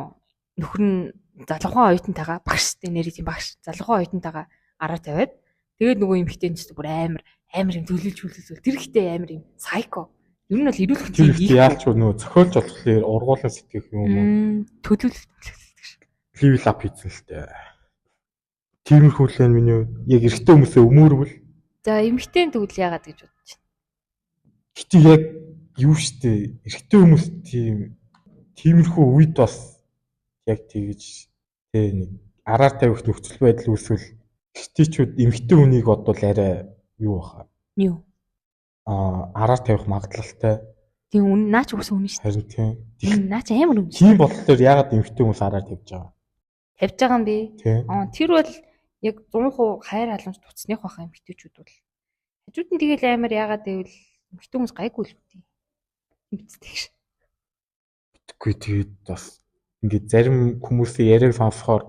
нөхөр нь залуухан оюутантайгаа багштай нэрийг тийм багш залуухан оюутантайгаа араа тавиад тэгээд нөгөө эмэгтэй нь ч бүр амар юм төлөвлөж тэр ихтэй амар юм сайко. Ер нь бол ирүүлэх тийм яалч нөгөө зохиолж болохоор ургуулсан сэтгэх юм уу? Төлөвлөлт level up хийсэн л дээ. Тиймэрхүү л энэ миний яг эрэгтэй хүмүүсээ өмөрвөл. За эмэгтэй тэгвэл яагаад гэж бодож байна. Гэтэ яг юу штэ эрэгтэй хүмүүс тиймэрхүү үед бас яг тэгж нэг араар тавих нөхцөл байдал үүсвэл эрэгтэйчүүд эмэгтэй хүнийг бодвол арай юу баха. Юу? Араар тавих магадлалтай. Тийм үн наач үгс үнэн шүү. Харин тийм. Наач амар үнэн. Тийм болохоор ягаад эмэгтэй хүмүүс араар тавьж байгаа? Тавьж байгаа юм бэ? Тийм. Тэр бол яг 100% хайр халамж туцсных баха эмэгтэйчүүд бол. Хажууд нь тэгэл амар ягаад гэвэл эмэгтэй хүмүүс гайгүй л үү. Хэмцдэг ш. Тэгэхгүй тэгээд бас ингээд зарим хүмүүсийн яриаг сонсохоор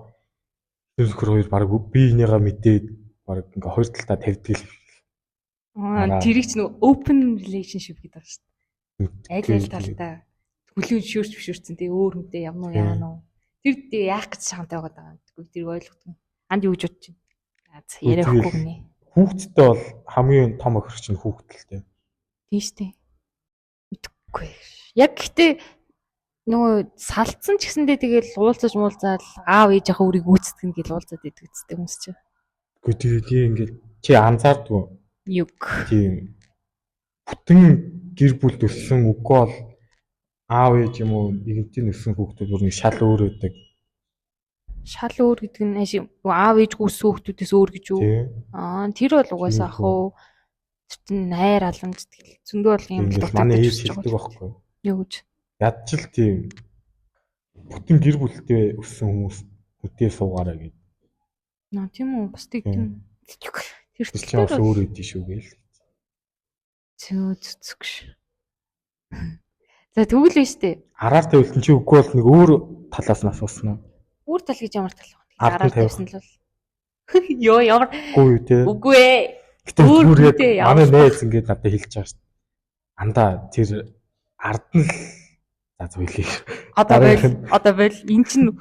Тэр нөхөр хоёр баг би энийгээ мэдээд баг ингээ хоёр талдаа тавьдаг л. Тэрийг ч нэг open relationship гэдэг байна шүү дээ. Аль аль талдаа хүлээж зөвшөөрсөн тий өөр хүнтэй явна уу яана уу. Тэр яах гэж шаантай байгаа даа. Тэр ойлгохгүй. Анд юу гэж бодож байна. Ярихгүй гинэ. Хүүхдтэй бол хамгийн том охирч нь хүүхдэлтэй. Тийм шүү дээ. Мэдхгүй. Яг гэтээ нөгөө салцсан ч гэсэндээ тэгэл уулзаж муулзаал аав ээж ахаа үрийг үүсгэн гэл уулзаад идэг үстэй хүмүүс чинь. Гэхдээ тийм ингээд чи анзаардгүй. Юг. Тийм. Бүтэн гэр бүл өссөн үгүй бол аав ээж юм уу нэгэнтийн өссөн хүүхдүүд бүр нэг шал өөр байдаг. Шал өөр гэдэг нь аав ээжгүй өссөн хүүхдүүдээс өөр гэж юу? Тэр бол угаасаа ах уу. Тэр чинь найр аламж тэгэл зөндөө бол юм л манай ээж хэлдэг байхгүй. Юу гэж? Ядчил тийм бүтэн гэр бүлтэй өссөн хүмүүс үдээ суугаараа гэдэг. Тийм үү? Бас тийм. Тэр чинь бас өөр үдий шүү гээл. Зүгш. За тэгвэл биш үү? Араар тавилтан чи үгүй бол нэг өөр талаас нь асуусан уу? Өөр тал гэж ямар тал вэ? Араар тавьсан л бол. Йоо ямар үгүй үү те. Үгүй ээ. Гэтэ зүгээр яг манай нээз ингээд надад хэлж байгаа шүү дээ. Андаа тэр ард нь за зүйлээ. Одоо байл эн чин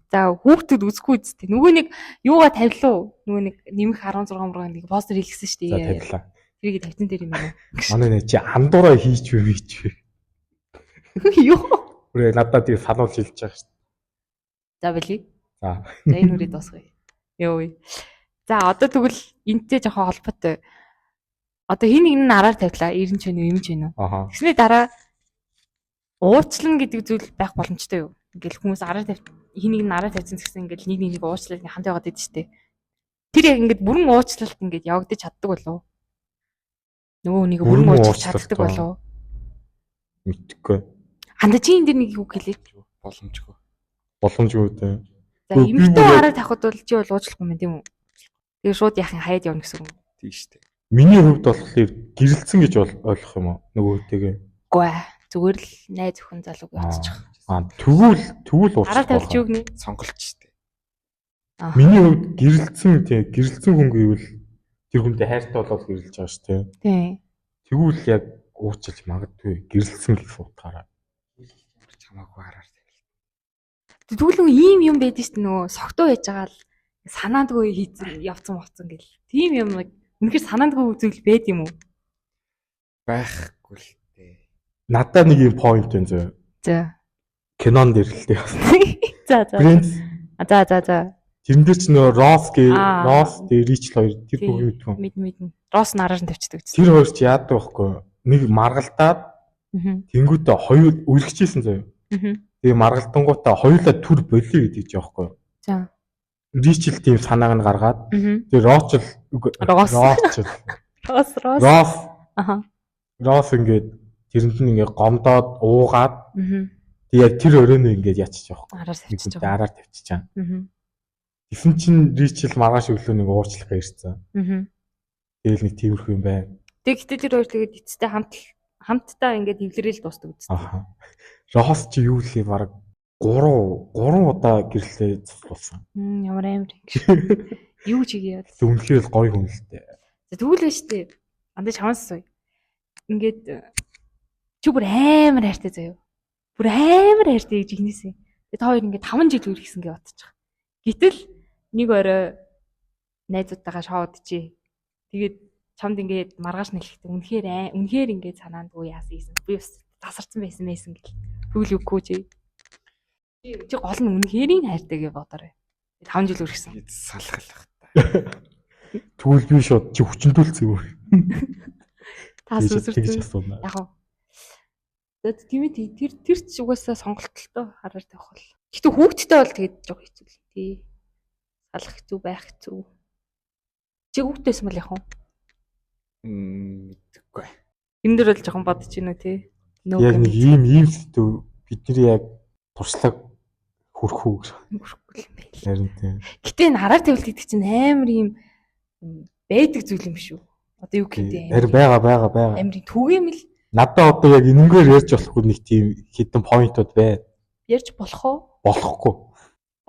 за хүүхдүүд үзэхгүй үстэй. Нөгөө нэг юугаа тавилуу? Нөгөө нэг нэмэх 16 мөрөнд нэг постэр хийлгсэн шүү дээ. За тавилаа. Тэрийг тавьсан дээр юм байна. Манай нэ чи андуураа хийч вэ? Юу? Үрээ надад тийм сануулж хэлж байгаа шүү дээ. За бэлий. За. За энэ үрээ дуусгая. Йоо. За одоо тэгвэл энтэй жоохон холбоотой. Одоо хин нэг нь араар тавилаа. Ирэн ч вэ, юм ч вэ. Тэгсний дараа уучлан гэдэг зүйл байх боломжтой юу? Ингээл хүмүүс араар тавь хин нэг нь араар тавьсан гэсэн ингээл нэг уучлал хамт яваад байдаг шүү дээ. Тэр яг ингээд бүрэн уучлалт ингээд явагдаж чаддаг болов. Нөгөө нэг бүрэн уучлалт чаддаг болов. Мэдхгүй. Ханда чи энэ дэр нэг үг хэлээ. Боломжгүй. Боломжгүй дээ. За эмэгтэй араар тавихад бол чи бол уучлахгүй юм тийм үү? Тэгээ шууд яхин хаяад явна гэсэн үг. Тийм шүү дээ. Миний хувьд болохоор гэрэлцэн гэж ойлгох юм уу? Нөгөөтэйгээ. Үгүй ээ. Зүгээр л найз өхөн залууг явуулчих. Тэгвэл уучлах. Араар тавьчих юу гэнэ? Сонголт шүү дээ. Миний хувьд гэрэлцэн хүн гэвэл тэр хүнтэй хайртай болоод гэрэлж байгаа шүү дээ. Тийм. Тэгвэл яг уучлаж магадгүй гэрэлцэн гэх утгаараа. Чамаагүй араар тавил. Тэгвэл ийм юм байдаг шүү дээ нөгөө согтуу байж байгаа л санаандгүй хийцэн явцсан гэл. Тийм юм үнэхээр санаандгүй зүйл байд юм уу? Байхгүй л дээ. Надад нэг юм point байна зөө. За. Кинон дээр л дээ. За. Принц. За. Тэрэн дээр ч нөө Росс дээр Ричл хоёр тэр бүхэн мэдвэн. Мэднэ. Росс нь араар нь тавьчихдаг гэсэн. Тэр хоёр ч яадаг байхгүй. Нэг маргалдаад тэнгуүтэ хоёр үргэжсэн заяа. Тэгээ маргалдангуудаа хоёулаа түр болиё гэдэг ч яахгүй. За. Ричл тийм санааг нь гаргаад тэгээ Росс. Росс ингээд тэрэнд нь ингээд гомдоод уугаад тэгээ тэр өрөөний ингээд ячиж яахгүй. Араар тавьчихаа. Тэгсэн чинь Ричл маргааш өглөө нэг уурчлах ирсэн. Тэгэл нэг тиймэрхүү юм байна. Тэгтээ тэр хоёр тэгээд эцэстээ хамтдаа ингээд эвлэрэл дуустдаг үстэй. Росс чи юу лээ баг 3 удаа гэрлээ цуцлуулсан. Ямар амар юм. Юу чигээ яа. Үнэхээр гоё хүн л дээ. Тэгвэл байж тээ. Андаа чамаас сууя. Ингээд чи бүр амар хайртай заяа. Бүр амар хайртай гэж игнэсэн. Тэгээд та хоёр ингээд 5 жил үргэлжсэн гэж бодчих. Гэтэл нэг орой найзуудтайгаа шоудчихээ. Тэгээд чамд ингээд маргааш нэлэхдээ үнэхээр ингээд санаандгүй яасан юм. Би бас тасарсан байсан гэл. Тэгвэл үгүй чи. Чи гол нь үнэхэрийн хайртай гэж бодоорой. 5 жил үргэлжсэн. Салхалах та. Тэгвэл би шууд чи хүчнтүүлсэн юм. Тас үсэрсэн. Яг гоо. Тэгээд тийм тэр ч угаасаа сонголтолтой хараар тавих бол. Гэхдээ хүүхдтэй бол тэгээд жоо хэцүү л тий. Салах хэцүү байх хэцүү. Чи хүүхдтэйсэн бол яах вэ? Мэдгүй. Энэ дөр бол жоохон бодож байна уу тий. Яг нэг ийм сэдв бидний яг туршлага хүрхгүй гэж. Хүрхгүй юм байл. Харин тий. Гэтэ энэ хараар тавилт гэдэг чинь амар ийм байдаг зүйл юм шүү. Одоо юу гэдэг юм. Харин байгаа. Амрын түгэм л. Надад одоо яг энэнгээр ярьж болохгүй нэг тийм хитэн поинтууд бай. Ярьж болох уу? Болохгүй.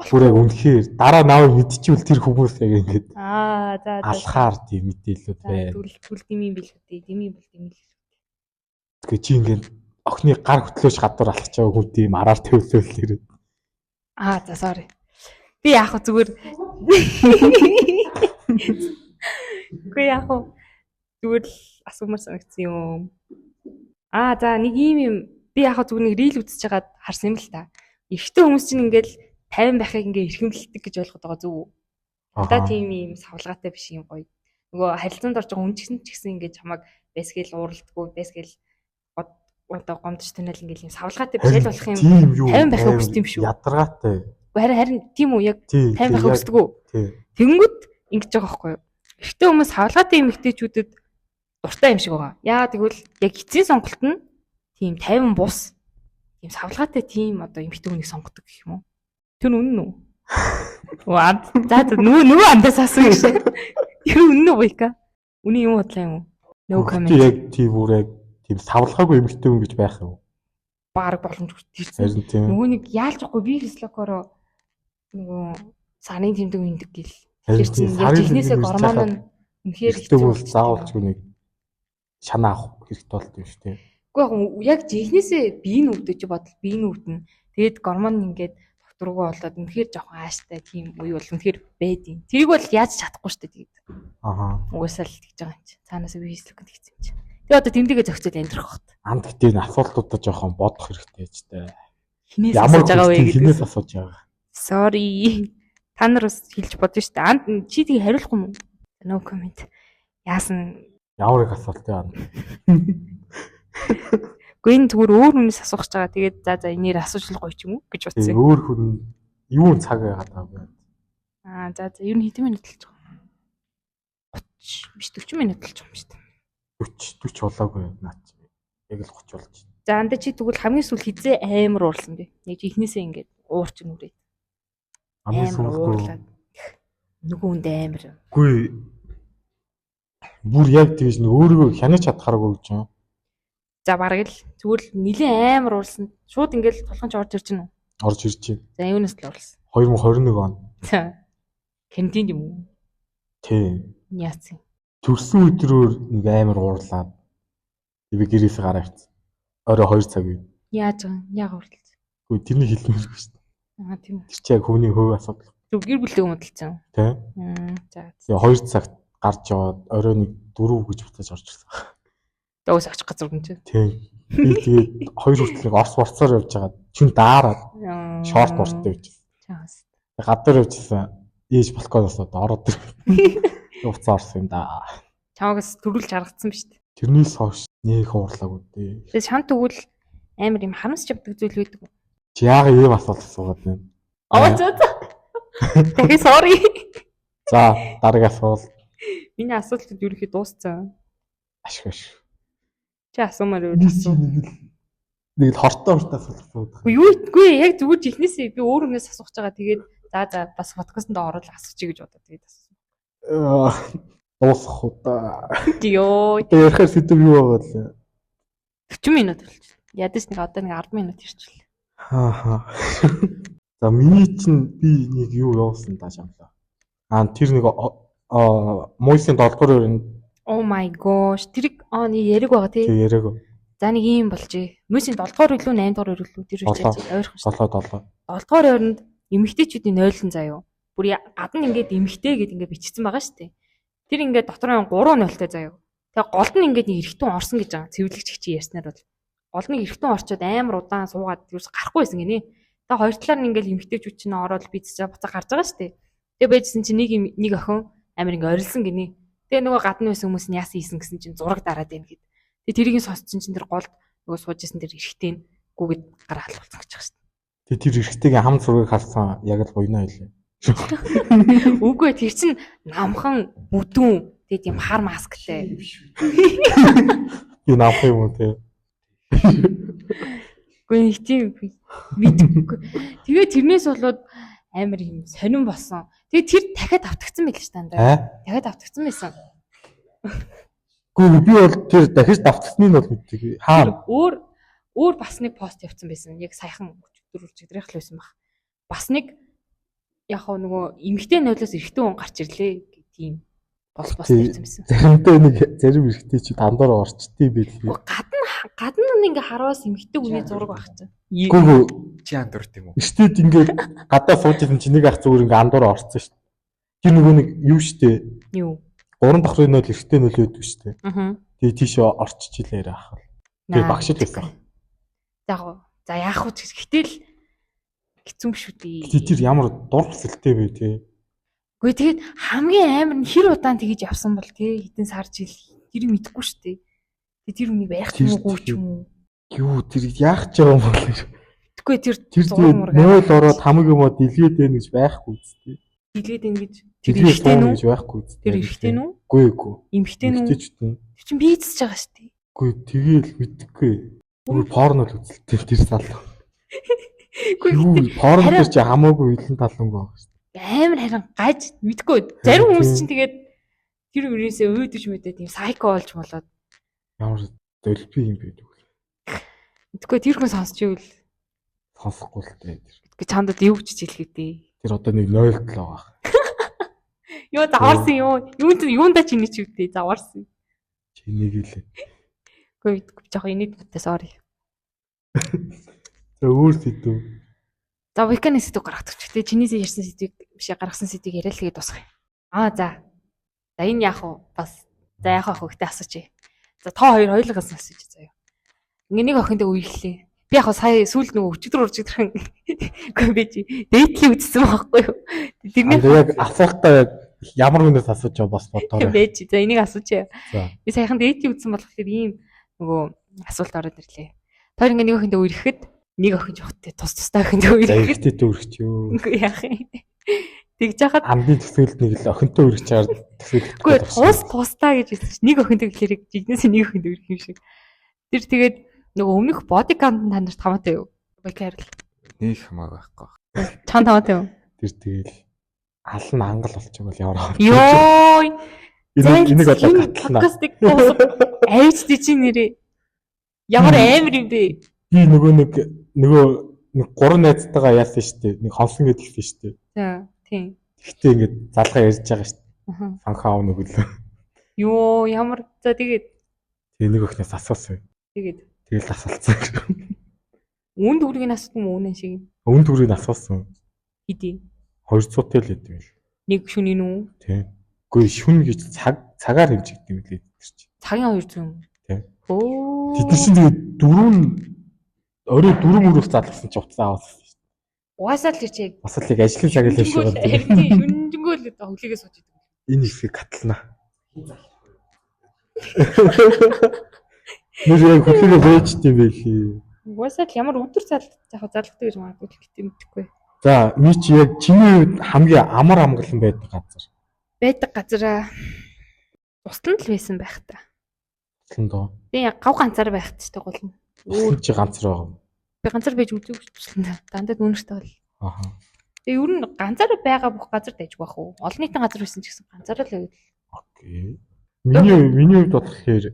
бүр яг үнэхээр дараа навыг мэдчихвэл тэр хүмүүс яг ингэж За алхаар тийм мэдээлүүд бай. түл димийн бэлгүүдээ димийн бол димийн. Тэгээ чи ингээд охины гар хөтлөөж гадуур алхаж байгаа хүн тийм араар төвлөл ирээд. За sorry. Би яг зүгээр Гүй яг зүгээр л асуумар санагдсан юм. За нэг юм би яг зүгээр нэг рил үзэж байгаад харсан юм л та. Эхтэй хүмүүс чинь ингээл 50 байхыг ингээ эрхэмлэлдэг гэж ойлгоод байгаа зүг үү? Одоо тийм юм савлгаатай биш юм гоё. Нөгөө харилцаанд орж байгаа хүн ч гэсэн ингээ чамайг бэсгээл ууралдаггүй, бэсгээл одоо гомдож тэнэл ингээл юм савлгаатай бишэл болох юм 50 байхыг хүсдэг юм шүү. Ядаргаатай. Харин тийм үү яг 50 байхыг хүсдэг үү? Тэнгүүд ингэж байгаа байхгүй юу? Эхтэй хүмүүс савлгаатай эмэгтэйчүүдэд дуртай юм шиг байгаа. Яа тэгвэл яг эцсийн сонголт нь тийм 50 бус тийм савлгаатай тийм одоо эмэгтэй хүнийг сонгодог гэх юм уу? Тэр үнэн үү? Нөгөө андаас асуу гэж. Тэр үнэн үү байка? Үний юм бодлоо юм уу? No comment. Яг тийм үрэг тийм савлгаагүй эмэгтэй хүн гэж байх юм уу? Бараг боломжгүй тийм. Нөгөө нэг яалж байхгүй би физиологоор нөгөө сарын тэмдэг үйдэг гэл. Тэр чинь яг технээсээ гормон нь үнэхээр хэцүү бол заавалч нэг шанаа авах хэрэгтэй болт юм шүү дээ. Үгүй яг технээсээ бие нүвдэж бодол бие нүвдэн. Тэгээд гормон ингээд доктор руугаа болоод үнэхээр жоохон ааштай тийм үе бол үнэхээр байдیں۔ Тэрийг бол яаж чадахгүй шүү дээ тэгээд. Угаасаа л тэгж байгаа юм чи. Цаанаас би физиологод тэгсэн юм чи. Тэгээд одоо тэмдэгээ зохицол амьдрах хот. Гэхдээ асуултуудаа жоохон бодох хэрэгтэй ч дээ. Хинээс асууж байгаа вэ гэдэг. Хинээс асууж байгаа. Sorry. Та нар бас хэлж бодно шүү дээ. Чи тийг хариулахгүй юм уу? No comment. Яасан ямар их асуулт яана. Гэхдээ энэ зүгээр өөр хүнээс асуух гэж байгаа. Тэгээд за энээр асууж л гоё ч юм уу гэж бодсон. Өөр хүн юу цаг яагаад байгаа вэ? За ер нь хэдэн минут болж байгаа? 30 биш 40 минут болж байгаа юм шүү дээ. 40 болоогүй наач. Яг л 30 болж. За андаа чи тэгвэл хамгийн сүүл хизээ амар уурсан бэ? Нэг ихнээсээ ингээд уурч нүрээ. Амар уурлаад. Нөгөө хүнд амар. Үгүй. Бүр яг тэгж нэг өөрийгөө хянаж чадхааргүй гэж юм. За бараг л зүгээр л нилийн амар уурсан. Шууд ингээд толгонч орж ирж гинэ үү? Орж ирж байна. За юунаас л уурсан? 2021 он. Кантин юм уу? Тийм. Яац юм. Төрсөн өдрөөр нэг амар уурлаад би гэрээс гараа ирсэн. Орой 2 цаг үед. Яаж байгаа? Яг уурлаа. Үгүй тэрний хэлмээргүй шүү дээ. Тийм. Тэр чи яг хүний хувь асуудал. Зүг гэр бүлийн өмдөлцөн. Тийм. За. Тэгээ 2 цагт гарч яваад орой нэг 4 гэж буцаж орж ирсэн. Дөөс очих газар юм чи. Тийм. Би тэгээд 2 хүртэл орс борцоор явж байгаа. Чин даараад шорт мортой байж. Чаас. Гадар явжсэн. Ээж балконоос ороод уцаа орсон юм да. Чамаагаас төрүүлж харагдсан биз дээ. Тэрнээс хойш нэг уурлаагүй дээ. Тэгээд шант тэгвэл амар юм харамсч явдаг зүйл байдаг. Чи яагаад ийм асуулт асуугаад байна? За. Дахин sorry. За, дараагийн асуулт. Миний асуултууд ерөнхий дууссан. Ашиг. Чи асуумаар юу асуу? Нэг л хортой асуулт. Үгүй яг зүгээр чихнээсээ би өөр хүнээс асууж байгаа. Тэгээд за бас подкастт ороод асуучих гэж бодоод тэгээд асуусан. Дуусах удаа. Йоо. Ярихаар сэдв юу байгаа вэ? 40 минут болчихлоо. Ядаж нэг одоо нэг 10 минут ирчихлээ. За миний чинь би нэг юу явуулсан даа шамлаа. Тэр нэг Мойсын 7 дугаар өрөнд. Oh my gosh. Тэрийг нэг яриг байгаа тий. Тэг яриаг. За нэг юм болжээ. Мойсын 7 дугаар өглөө 8 дугаар өглөө тэр үеч ойрхон шүү. 7. 7 дугаар өрөнд эмэгтэйчүүдийн нойлон заяа. Бүр гадна ингээд эмэгтэй гэд ингээд бичсэн байгаа шүү дээ. Тэр ингээд дотроо 3 нойлтой заяа. Тэгээ голд нь ингээд нэг эргэтэн орсон гэж байгаа. Цэвэрлэгч чи ярьснаар бол гол нь эргэтэн орчоод амар удаан суугаад юус гарахгүй байсан гинэ. Тэгээ хоёр талаар нь ингээд эмэгтэйчүүд чинь ороод бицээ буцаа гарч байгаа шүү дээ. Тэгээ байжсэн чинь нэг охин амар ингээд орилсон гинэ. Тэгээ нөгөө гадна байсан хүмүүс нь яасан ийсэн гэсэн чинь зураг дараад байна гэд. Тэгээ тэрийг сонссон чинь тэр голд нөгөө сууж исэн тэр эргэтэн гүгэд гараа халуулсан гэж байгаа шүү дээ. Тэгээ тэр эргэтэйгийн хам зургийг харсан яг л буйнаа хэлээ. Үгүй тэр чинь намхан бүдүүн тэгээ тийм хар масктай. Би намхан юм уу те. Үгүй тийм мэдгүй. Тэгээ тэрнээс болоод амар юм сонирн болсон. Тэгээ тэр дахиад автагдсан байл ш тандаа. Дахиад автагдсан байсан. Гүү би бол тэр дахиж давтсныг бол мэддэг. Өөр бас нэг пост явуулсан байсан. Яг саяхан өчигдөр л байсан баг. Бас нэг яг нөгөө эмэгтэй нойлоос эрэгтэй хүн гарч ирлээ гэх тийм бос Тий. тавьсан байсан. Заримдаа нэг зарим эрэгтэй чи дандаар орчдгий байл. Гадна нь ингээ хараас эмэгтэй хүний зураг байх чинь. Гүгүү Чи андуурт юм уу? эртээд ингээд гадаа сууж исэн чи нэг ах зүгээр ингээд андуур орцсон шүү дээ. Тэр нөгөө нэг юу шүү дээ. Юу? 3 дахь нөл эрттэй нөл өгдөг шүү дээ. Аа. Тэгээ тийшээ орчиж илээр ах. Тэгээ багш л байсан. За яах вэ гэтэл хэцүү юм шүү дээ. Тэгээ тэр ямар дур хүсэлтэй вэ те. Гэхдээ тэгээд хамгийн амар нь хэр удаан тэгэж явсан бол те хэдэн сар жил тэр мэдэхгүй шүү дээ. Тэгээд тэр үнийг барих юм уу гүйч юм уу? Юу тэр яах ч юм бол. Тэгэхгүй тэр нөл ороод хамаг юмоо дэлгээд байна гэж байхгүй үстэй. дэлгээд байна гэж тэр ихтэй нүү гэж байхгүй үстэй. Тэр ихтэй нүү? Гүй. Эмхтэй нүү? Тэр чинь бийцэж байгаа шүү дээ. Гүй тэгээл мэдхгүй. Гүй порно л үзэлтэй тэр сал. Гүй порно дээр чи хамаагүй хилэн талангүй байгаа шүү дээ. Амар харин гаж мэдгүй. Зарим хүмүүс чинь тэгээд тэр үрээсээ өөдөж мэдээ тийм сайко болж болоод ямар долби юм бэ гэдэг. Мэдгүй тэр хүн сонсчихвэл сонсохгүй л дээ. Мэдгүй чамд юу гэж хэлэхэд дээ. Тэр одоо нэг 0 л байгаа. Юу заварсан юу? Юунда чиний ч үдээ заварсан. Чинийг л. Гүй жоох инээд бүтээ sorry. За өөр сэдв. За веканы сэдв гаргадаг ч гэдэг чинийсээ ярьсан сэдвийг бишээ гаргасан сэдвийг яриа л тэгээд дуусгая. За энэ яах вэ? Бас за яах вэ хөхтэй асууч. За та хоёр хоёулгаас асууж заяа. Ингээ нэг охиндээ үейлээ. Би яг сая сүүлд нөгөө өчигдөр үгүй би дээдлийн үзсэн байхгүй юу. Тэрний яг асуултаа ямар хүнээс асууж байгаа бас бодоорой. Бэж. За энийг асууч. За. Би саяхан дээдлийн үзсэн болохоор ийм нөгөө асуулт ороод ирлээ. Тэр ингээ нэг охиндээ үерэхэд нэг охин жоохтой тустай охиндээ үерэхэд Ихтэй өргөч юу. үгүй яах юм. Тэгж яхад амдын төсөөлд нэг л охинтой өргөж чаар төсөөлд. Үгүй тустай гэж хэлсэн чинь нэг охиндөө гэхээр жигнэс нэг охиндөө өргөх юм шиг. Тэр тэгээд нөгөө өмнөх бодиканд та нарт хамаатай юу? Бакер л. Нэг хамаагүй байхгүй. Чан хамаатай юу? Тэр тэгэл ал нь ангал болчих юм бол ямар. Йой. Энийг одоо гатлана. Подкастыг айж чи нэрээ. Ямар амар юм бэ? Би нөгөө нэг 3 найзтайгаа яасан шүү дээ. Нэг хонсон гэдэгсэн шүү дээ. За, тийм. Гэхдээ ингээд залгаа ярьж байгаа шүү дээ. Аа. Санхаа авна өглөө. Йоо, ямар за тэгээд нэг охноос асуусан. тэгэл асуулцсан. үн дүргийн асуулт юм уу шиг. Өвн төрийг асуусан. Хэдий. 200 тэл хэдэв юм. Нэг шүний нүү. Тийм. Үгүй шүн гэж цагаар хэмжигдэв юм лээ тэр чинь. Цагийн 200. Тийм. Оо. Тэд нар чинь тэгээд орой 4 мөрөс залгасан ч уцаа авсан шүү дээ. Угаасаа л чи Бас л яг ажлын цаг л биш байгаа. шүнжэнгөө л хөглөөгөө сууж идэг. Энэ хэсгийг катлана. Нэр яг хөглөөгөө бэжт юм байлээ. Угаасаа л ямар өдөр залгдаг гэж магадгүй гэхдээ мэдэхгүй. За, ми чи яг чиний хувьд хамгийн амар амгалан байдаг газар. Байдаг газараа устан л байсан байх та. Устан доо. Би яг гав ганцаар байх ч гол нь. Устан чи ганцар байгаа. Би ганцаар байж үзээгүй ч дандаа дүүнэртэй бол. Аха. Тэгээ ер нь ганцаар байгаа бүх газар дайж байх уу? Олон нийтийн газар байсан ч гэсэн ганцаараа л байвал. Окей. Миний хувьд болохоор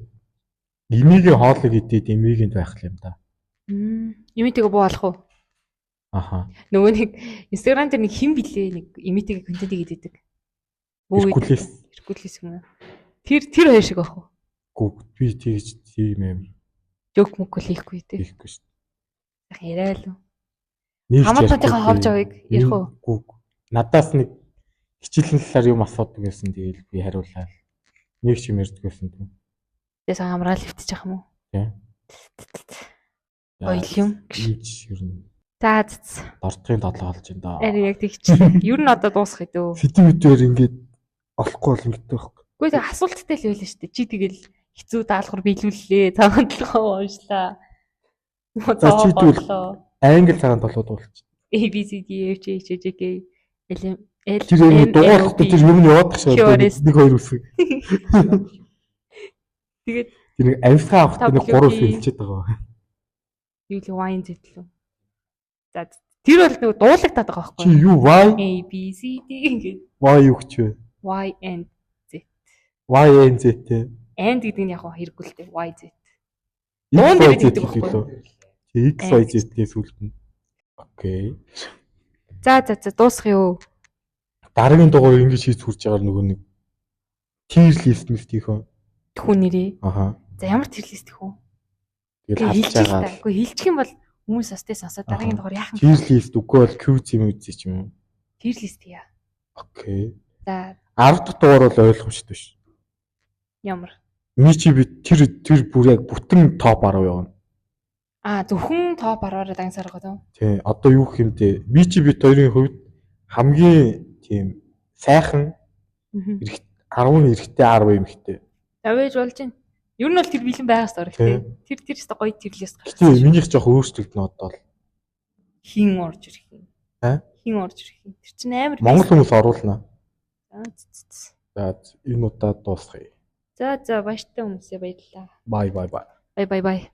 эмигийн хоолыг идээд эмигэнд байх юм да. Эмитэйгээ буу алах уу? Аха. Нөгөө нэг Instagram дээр нэг хэн блэ нэг эмитэйгээ контентыг идээдэг. Иргүүлээс юм. Тэр хоёр шиг байх уу? Гүг би тэгж тийм юм. Жок мөкөл хийхгүй дээ. Хийхгүй шүү. Яг яриа л. Хамаатныхаа ховж авыг ярих уу? Гүг. Надаас нэг хичээлэн талаар юм асуудаг байсан. Тэгээл би хариуллаа. Нэг ч юм ярьдаг байсан тийм. Тэс амраа л хөвтөж яах юм уу? Тийм. Ойл юм. Ер нь. За дортын тодлоо олж ин доо. Ари яг тэгч. Ер нь одоо дуусах идөө. Фидимитээр ингээд олохгүй бол ингээд байх. Үгүй тэг асуулттай л байлаа шүү дээ. Чи тэгэл хэцүү даалгавар биелүүллээ. Цагаан толгоо уншлаа. За чи тэгвэл англи цагаан толгойд уулч. A B C D F G H I J K L M N Тэр юм дуурахтай тэр юм яваадах шиг нэг хоёр үсэг. Тэгээд тэр нэг ависгаа авахтай нэг 3 хэлчихэд байгаа. Юу л wine зэтлээ. За тэр бол нэг дуулагдаад байгаа байхгүй юу? Чи юу Y A B C D ингээд Y юу гэж вэ? Y and Z. Y and Z те. And гэдэг нь яг хэрэггүй л дээ. Y Z. Дуунд гэдэг байхгүй. X Y Z-ээс үлдэнэ. Окей. За дуусах юу? дараагийн дугаар ингэж хийж хүрч байгаа нөгөө нэг tier list мэтийнхөө. Тхүү нэрээ. Аха. За ямар tier list гэх үү? Тэгэл Хэлчих харж л та. байгаа. Үгүй хэлчих юм бол хүмүүс бас тэ сонсоод дараагийн дугаар яах юм. Tier list үгүй бол QZ мүйзээ ч юм уу. Tier list яа. Окей. За 10 дахь дугаар бол ойлгомжтой биш. ямар. Мичи би тэр бүр яг бүтэн топ 10 явна. Зөвхөн топ 10-аар дансаар байгаа дөө. Тий. Одоо юу гэх юм те. Мичи бит хоёрын хувьд хамгийн тийм сайхан 10 эрэгтэй 10 эмэгтэй. Авэж болж байна. Ер нь бол тэр бэлэн байгаас дор ихтэй. Тэр өстө гоё tier list гаргасан. Тий. Минийх жоох өөрчлөгдөн одоо л. Хин орж ирэх юм. Аа? Хин орж ирэх юм. Тэр чинь амар. Монгол хүмүүс оруулнаа. За За энэ удаа дуусгая. за баяртай хүмүүсээ баярлалаа. Bye. Бай.